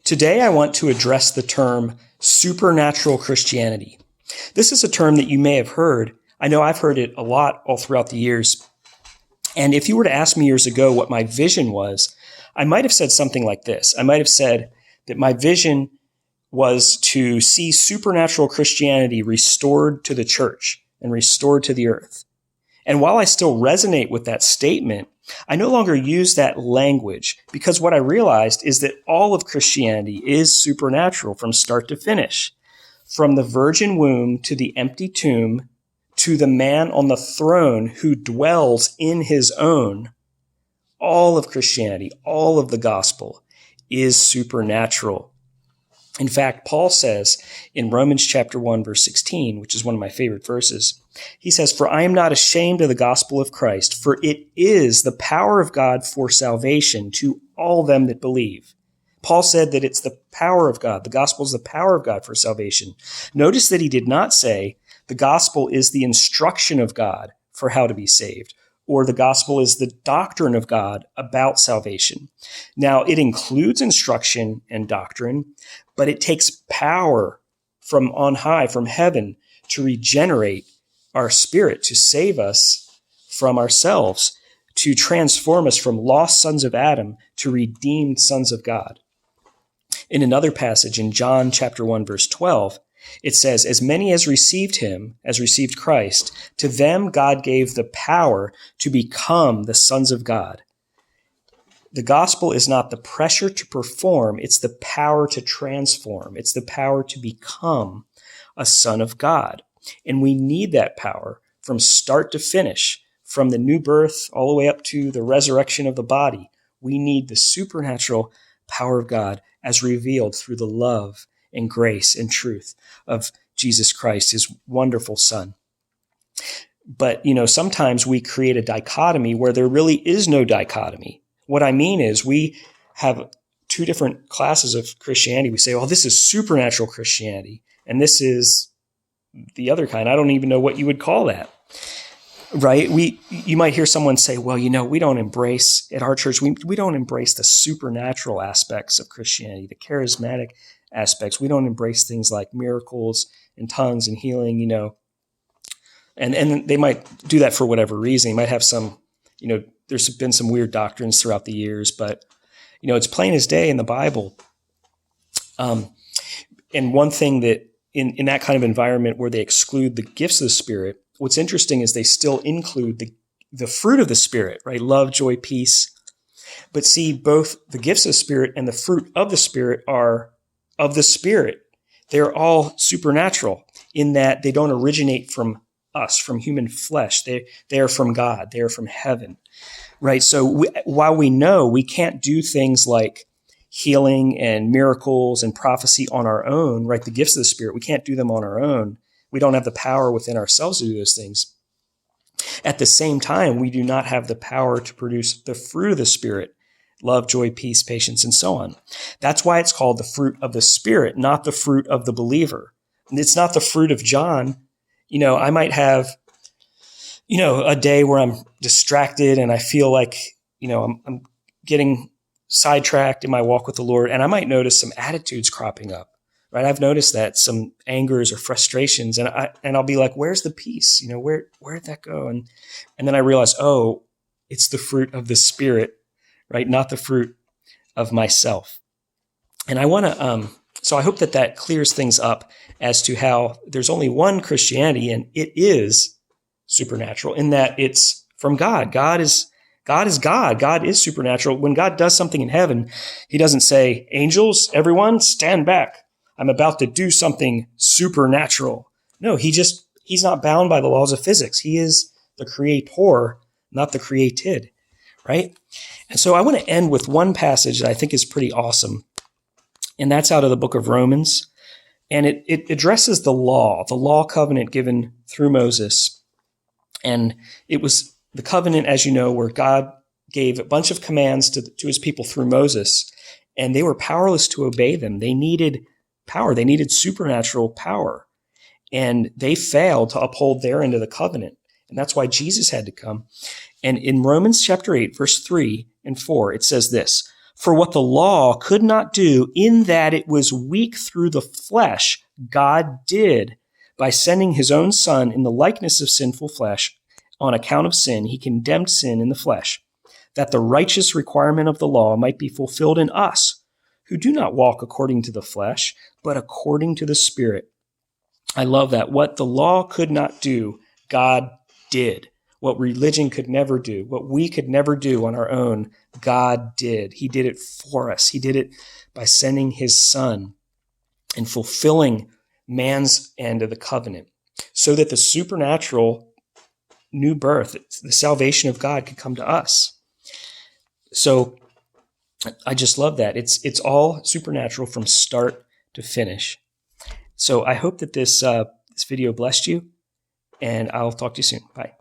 Today, I want to address the term supernatural Christianity. This is a term that you may have heard. I know I've heard it a lot all throughout the years. And if you were to ask me years ago what my vision was, I might have said something like this. I might have said that my vision was to see supernatural Christianity restored to the church and restored to the earth. And while I still resonate with that statement, I no longer use that language because what I realized is that all of Christianity is supernatural from start to finish. From the virgin womb to the empty tomb to the man on the throne who dwells in his own, all of Christianity, all of the gospel is supernatural. In fact, Paul says in Romans chapter 1, verse 16, which is one of my favorite verses, he says, "For I am not ashamed of the gospel of Christ, for it is the power of God for salvation to all them that believe." Paul said that it's the power of God. The gospel is the power of God for salvation. Notice that he did not say the gospel is the instruction of God for how to be saved, or the gospel is the doctrine of God about salvation. Now, it includes instruction and doctrine, but it takes power from on high, from heaven, to regenerate our spirit, to save us from ourselves, to transform us from lost sons of Adam to redeemed sons of God. In another passage in John chapter 1, verse 12, it says, "As many as received him, as received Christ, to them God gave the power to become the sons of God." The gospel is not the pressure to perform, it's the power to transform. It's the power to become a son of God. And we need that power from start to finish, from the new birth all the way up to the resurrection of the body. We need the supernatural power of God as revealed through the love and grace and truth of Jesus Christ, his wonderful Son. But, sometimes we create a dichotomy where there really is no dichotomy. What I mean is we have two different classes of Christianity. We say, "Oh, this is supernatural Christianity, and this is the other kind." I don't even know what you would call that, right? You might hear someone say, "Well, we don't embrace, at our church, we don't embrace the supernatural aspects of Christianity, the charismatic aspects. We don't embrace things like miracles and tongues and healing, And they might do that for whatever reason. They might have some, there's been some weird doctrines throughout the years, but, it's plain as day in the Bible. And one thing that in that kind of environment where they exclude the gifts of the Spirit, what's interesting is they still include the fruit of the Spirit, right? Love, joy, peace. But see, both the gifts of the Spirit and the fruit of the Spirit are of the Spirit. They're all supernatural in that they don't originate from us, from human flesh. They are from God. They are from heaven, right? So while we know we can't do things like healing and miracles and prophecy on our own, right? The gifts of the Spirit, we can't do them on our own. We don't have the power within ourselves to do those things. At the same time, we do not have the power to produce the fruit of the Spirit: love, joy, peace, patience, and so on. That's why it's called the fruit of the Spirit, not the fruit of the believer. And it's not the fruit of John. I might have, a day where I'm distracted and I feel like, I'm getting sidetracked in my walk with the Lord, and I might notice some attitudes cropping up, right? I've noticed that, some angers or frustrations, and I'll be like, "Where's the peace? Where'd that go?" And then I realize, oh, it's the fruit of the Spirit, right? Not the fruit of myself. And I want to, so I hope that clears things up as to how there's only one Christianity, and it is supernatural in that it's from God. God is God. God is supernatural. When God does something in heaven, he doesn't say, "Angels, everyone, stand back. I'm about to do something supernatural." No, he's not bound by the laws of physics. He is the creator, not the created, right? And so I want to end with one passage that I think is pretty awesome. And that's out of the book of Romans. And it addresses the law covenant given through Moses. And it was the covenant, as you know, where God gave a bunch of commands to his people through Moses, and they were powerless to obey them. They needed power. They needed supernatural power. And they failed to uphold their end of the covenant. And that's why Jesus had to come. And in Romans chapter 8, verse 3 and 4, it says this: For what the law could not do, in that it was weak through the flesh, God did by sending his own Son in the likeness of sinful flesh. On account of sin, he condemned sin in the flesh, that the righteous requirement of the law might be fulfilled in us, who do not walk according to the flesh, but according to the Spirit. I love that. What the law could not do, God did. What religion could never do, what we could never do on our own, God did. He did it for us. He did it by sending his Son and fulfilling man's end of the covenant so that the supernatural new birth, the salvation of God, could come to us. So I just love that. It's all supernatural from start to finish. So I hope that this video blessed you, and I'll talk to you soon. Bye.